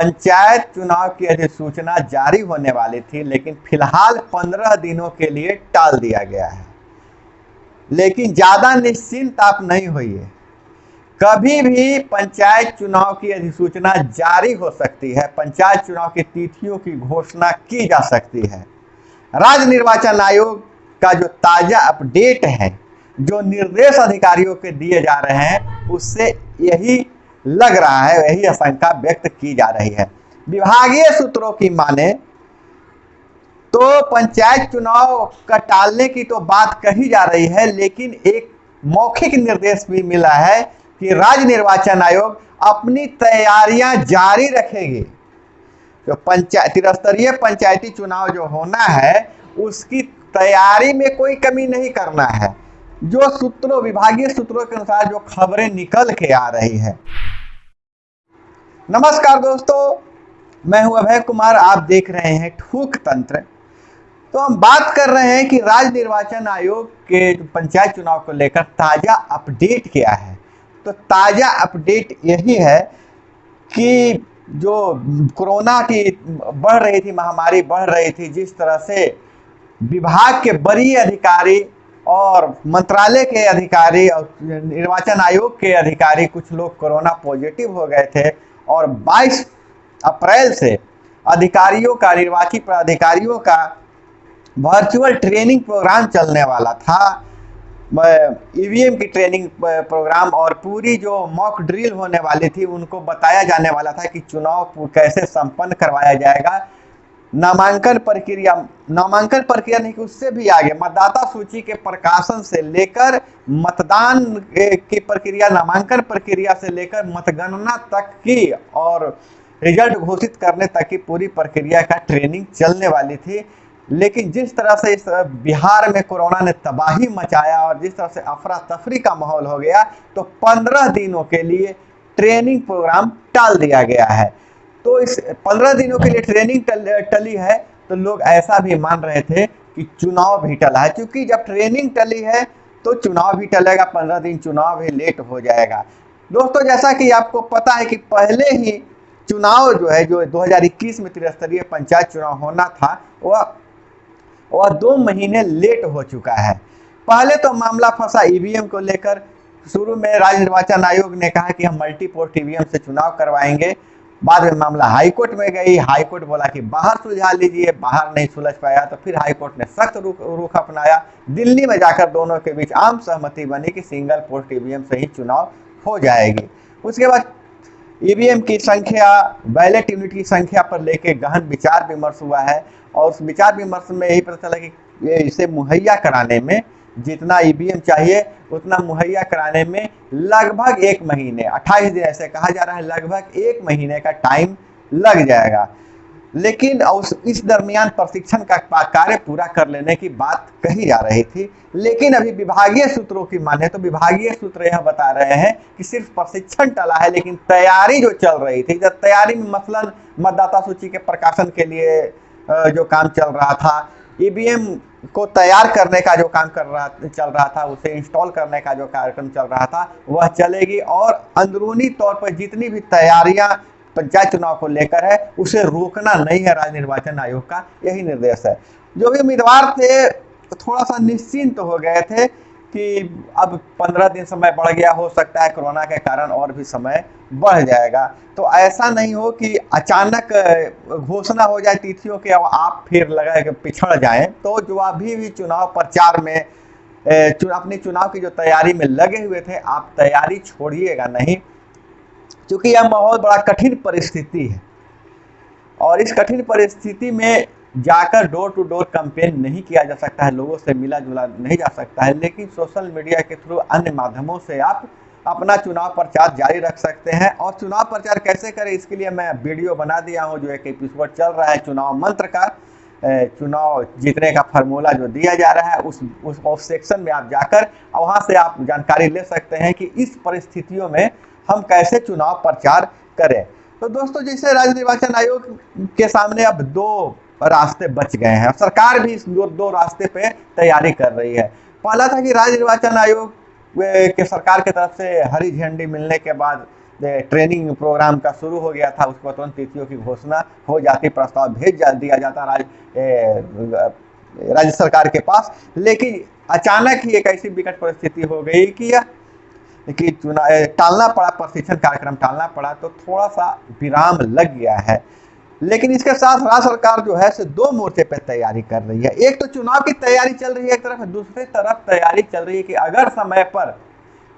पंचायत चुनाव की अधिसूचना जारी होने वाली थी, लेकिन फिलहाल 15 दिनों के लिए टाल दिया गया है। लेकिन ज्यादा निश्चिंत आप नहीं होइए, कभी भी पंचायत चुनाव की अधिसूचना जारी हो सकती है। पंचायत चुनाव की तिथियों की घोषणा की जा सकती है। राज्य निर्वाचन आयोग का जो ताजा अपडेट है, जो निर्देश अधिकारियों के दिए जा रहे हैं, उससे यही लग रहा है, यही आशंका व्यक्त की जा रही है। विभागीय सूत्रों की माने तो पंचायत चुनाव का टालने की तो बात कही जा रही है, लेकिन एक मौखिक निर्देश भी मिला है कि राज्य निर्वाचन आयोग अपनी तैयारियां जारी रखेगी। जो त्रिस्तरीय पंचायती चुनाव जो होना है, उसकी तैयारी में कोई कमी नहीं करना है। जो सूत्रों, विभागीय सूत्रों के अनुसार जो खबरें निकल के आ रही है। नमस्कार दोस्तों, मैं हूं अभय कुमार, आप देख रहे हैं ठूक तंत्र। तो हम बात कर रहे हैं कि राज्य निर्वाचन आयोग के पंचायत चुनाव को लेकर ताजा अपडेट क्या है। तो ताजा अपडेट यही है कि जो कोरोना की बढ़ रही थी, महामारी बढ़ रही थी, जिस तरह से विभाग के वरीय अधिकारी और मंत्रालय के अधिकारी और निर्वाचन आयोग के अधिकारी, कुछ लोग कोरोना पॉजिटिव हो गए थे और 22 अप्रैल से अधिकारियों का, निर्वाचित अधिकारियों का वर्चुअल ट्रेनिंग प्रोग्राम चलने वाला था। ईवीएम की ट्रेनिंग प्रोग्राम और पूरी जो मॉक ड्रिल होने वाली थी, उनको बताया जाने वाला था कि चुनाव कैसे संपन्न करवाया जाएगा। नामांकन प्रक्रिया नहीं, उससे भी आगे मतदाता सूची के प्रकाशन से लेकर मतदान की प्रक्रिया, नामांकन प्रक्रिया से लेकर मतगणना तक की और रिजल्ट घोषित करने तक की पूरी प्रक्रिया का ट्रेनिंग चलने वाली थी। लेकिन जिस तरह से इस बिहार में कोरोना ने तबाही मचाया और जिस तरह से अफरा तफरी का माहौल हो गया, तो 15 दिनों के लिए ट्रेनिंग प्रोग्राम टाल दिया गया है। तो इस 15 दिनों के लिए ट्रेनिंग टली है, तो लोग ऐसा भी मान रहे थे कि चुनाव भी टला है, क्योंकि जब ट्रेनिंग टली है तो चुनाव भी टलेगा, 15 दिन चुनाव भी लेट हो जाएगा। दोस्तों, जैसा कि आपको पता है कि पहले ही चुनाव जो है, जो 2021 में त्रिस्तरीय पंचायत चुनाव होना था, वह 2 महीने लेट हो चुका है। पहले तो मामला फंसा ईवीएम को लेकर। शुरू में राज्य निर्वाचन आयोग ने कहा कि हम मल्टीपोर्ट ईवीएम से चुनाव करवाएंगे। बाद में मामला हाईकोर्ट में गई, हाईकोर्ट बोला कि बाहर सुलझा लीजिए, बाहर नहीं सुलझ पाया तो फिर हाईकोर्ट ने सख्त रुख अपनाया। दिल्ली में जाकर दोनों के बीच आम सहमति बनी कि सिंगल पोर्ट ईवीएम से ही चुनाव हो जाएगी। उसके बाद ईवीएम की संख्या, बैलेट यूनिट की संख्या पर लेके गहन विचार विमर्श हुआ है और उस विचार विमर्श में यही पता चला कि इसे मुहैया कराने में, जितना ईवीएम चाहिए उतना मुहैया कराने में लगभग 1 महीने, 28 दिन ऐसे कहा जा रहा है, लगभग 1 महीने का टाइम लग जाएगा। लेकिन इस दरमियान प्रशिक्षण का कार्य पूरा कर लेने की बात कही जा रही थी। लेकिन अभी विभागीय सूत्रों की माने तो विभागीय सूत्र यह बता रहे हैं कि सिर्फ प्रशिक्षण टला है, लेकिन तैयारी जो चल रही थी, जब तैयारी में मसलन मतदाता सूची के प्रकाशन के लिए जो काम चल रहा था, ईवीएम को तैयार करने का जो काम चल रहा था, उसे इंस्टॉल करने का जो कार्यक्रम चल रहा था, वह चलेगी। और अंदरूनी तौर पर जितनी भी तैयारियां पंचायत चुनाव को लेकर है, उसे रोकना नहीं है राज्य निर्वाचन आयोग का, यही निर्देश है। जो भी उम्मीदवार थे थोड़ा सा निश्चिंत हो गए थे कि अब 15 दिन समय बढ़ गया, हो सकता है कोरोना के कारण और भी समय बढ़ जाएगा। तो ऐसा नहीं हो कि अचानक घोषणा हो जाए तिथियों के और आप फिर लगा कि पिछड़ जाएं। तो जो अभी भी चुनाव प्रचार में अपनी चुनाव की जो तैयारी में लगे हुए थे, आप तैयारी छोड़िएगा नहीं, क्योंकि यह बहुत बड़ा कठिन परिस्थिति है और इस कठिन परिस्थिति में जाकर डोर टू डोर कैंपेन नहीं किया जा सकता है, लोगों से मिला जुला नहीं जा सकता है। लेकिन सोशल मीडिया के थ्रू, अन्य माध्यमों से आप अपना चुनाव प्रचार जारी रख सकते हैं। और चुनाव प्रचार कैसे करें, इसके लिए मैं वीडियो बना दिया हूं, जो एक एपिसोड चल रहा है चुनाव मंत्र का, चुनाव जीतने का फार्मूला जो दिया जा रहा है, उस सेक्शन में आप जाकर वहां से आप जानकारी ले सकते हैं कि इस परिस्थितियों में हम कैसे चुनाव प्रचार करें। तो दोस्तों, जैसे राज्य निर्वाचन आयोग के सामने अब 2 रास्ते बच गए हैं, सरकार भी इस 2 रास्ते पे तैयारी कर रही है। पहला था कि राज्य निर्वाचन आयोग के सरकार की तरफ से हरी झंडी मिलने के बाद ट्रेनिंग प्रोग्राम का शुरू हो गया था, उसको तुरंत तिथियों की घोषणा हो जाती, प्रस्ताव भेज दिया जाता राज्य सरकार के पास। लेकिन अचानक ही एक ऐसी विकट परिस्थिति हो गई कि चुनाव टालना पड़ा, प्रशिक्षण कार्यक्रम टालना पड़ा, तो थोड़ा सा विराम लग गया है। लेकिन इसके साथ राज्य सरकार जो है से दो मोर्चे पे तैयारी कर रही है। एक तो चुनाव की तैयारी चल रही है एक तरफ, दूसरी तरफ तैयारी चल रही है कि अगर समय पर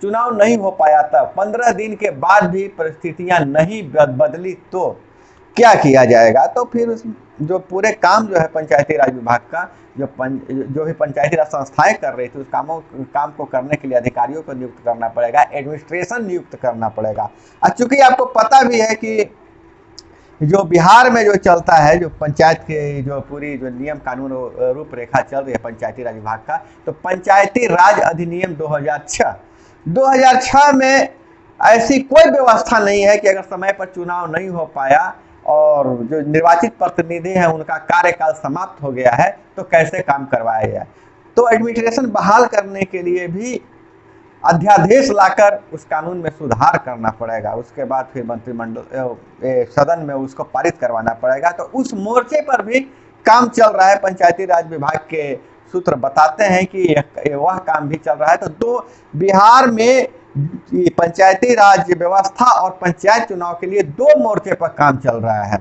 चुनाव नहीं हो पाया तब 15 दिन के बाद भी परिस्थितियां नहीं बदली तो क्या किया जाएगा। तो फिर जो पूरे काम जो है पंचायती राज विभाग का जो भी पंचायती राज संस्थाएं कर रही थी, उस काम को करने के लिए अधिकारियों को नियुक्त करना पड़ेगा, एडमिनिस्ट्रेशन नियुक्त करना पड़ेगा। चूंकि आपको पता भी है कि जो बिहार में जो चलता है, जो पंचायत के जो पूरी जो नियम कानून रूपरेखा चल रही है पंचायती राज विभाग का, तो पंचायती राज अधिनियम 2006 में ऐसी कोई व्यवस्था नहीं है कि अगर समय पर चुनाव नहीं हो पाया और जो निर्वाचित प्रतिनिधि हैं उनका कार्यकाल समाप्त हो गया है तो कैसे काम करवाया जाए। तो एडमिनिस्ट्रेशन बहाल करने के लिए भी अध्यादेश लाकर उस कानून में सुधार करना पड़ेगा, उसके बाद फिर मंत्रिमंडल सदन में उसको पारित करवाना पड़ेगा। तो उस मोर्चे पर भी काम चल रहा है। पंचायती राज विभाग के सूत्र बताते हैं कि वह काम भी चल रहा है। तो बिहार में पंचायती राज व्यवस्था और पंचायत चुनाव के लिए दो मोर्चे पर काम चल रहा है।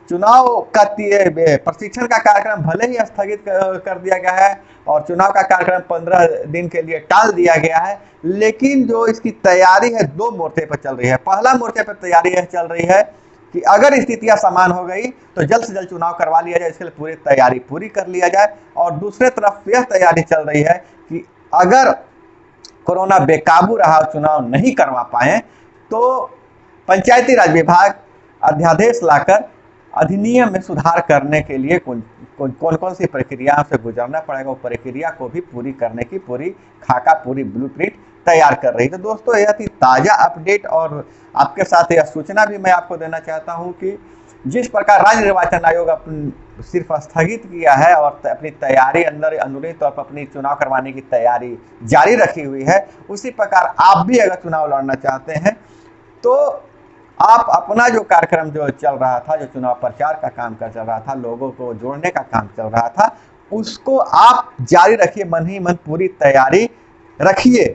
चुनाव का प्रशिक्षण का कार्यक्रम भले ही स्थगित कर दिया गया है और चुनाव का कार्यक्रम 15 दिन के लिए टाल दिया गया है, लेकिन जो इसकी तैयारी है दो मोर्चे पर चल रही है। पहला मोर्चे पर तैयारी चल रही है कि अगर स्थितियां समान हो गई तो जल्द से जल्द चुनाव करवा लिया जाए, इसके लिए पूरी तैयारी पूरी कर लिया जाए। और दूसरे तरफ यह तैयारी चल रही है कि अगर कोरोना बेकाबू रहा और चुनाव नहीं करवा पाए तो पंचायती राज विभाग अध्यादेश लाकर अधिनियम में सुधार करने के लिए कौन सी प्रक्रियाओं से गुजरना पड़ेगा, वो प्रक्रिया को भी पूरी करने की पूरी खाका, पूरी ब्लूप्रिंट तैयार कर रही है। तो दोस्तों, यह थी ताज़ा अपडेट और आपके साथ यह सूचना भी मैं आपको देना चाहता हूं कि जिस प्रकार राज्य निर्वाचन आयोग सिर्फ स्थगित किया है और अपनी तैयारी अंदरूनी तौर पर अपनी चुनाव करवाने की तैयारी जारी रखी हुई है, उसी प्रकार आप भी अगर चुनाव लड़ना चाहते हैं तो आप अपना जो कार्यक्रम जो चल रहा था, जो चुनाव प्रचार का काम चल रहा था, लोगों को जोड़ने का काम चल रहा था, उसको आप जारी रखिए, मन ही मन पूरी तैयारी रखिए,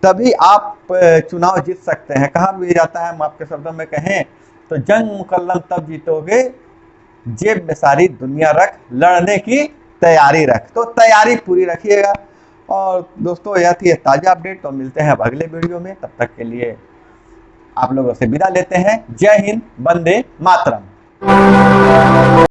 तभी आप चुनाव जीत सकते हैं। कहा भी जाता है, हम आपके शब्दों में कहें तो जंग मुकल्लम तब जीतोगे जेब में सारी दुनिया रख, लड़ने की तैयारी रख। तो तैयारी पूरी रखिएगा। और दोस्तों, यह थी ताज़ा अपडेट। तो मिलते हैं अब अगले वीडियो में, तब तक के लिए आप लोगों से विदा लेते हैं। जय हिंद, वंदे मातरम।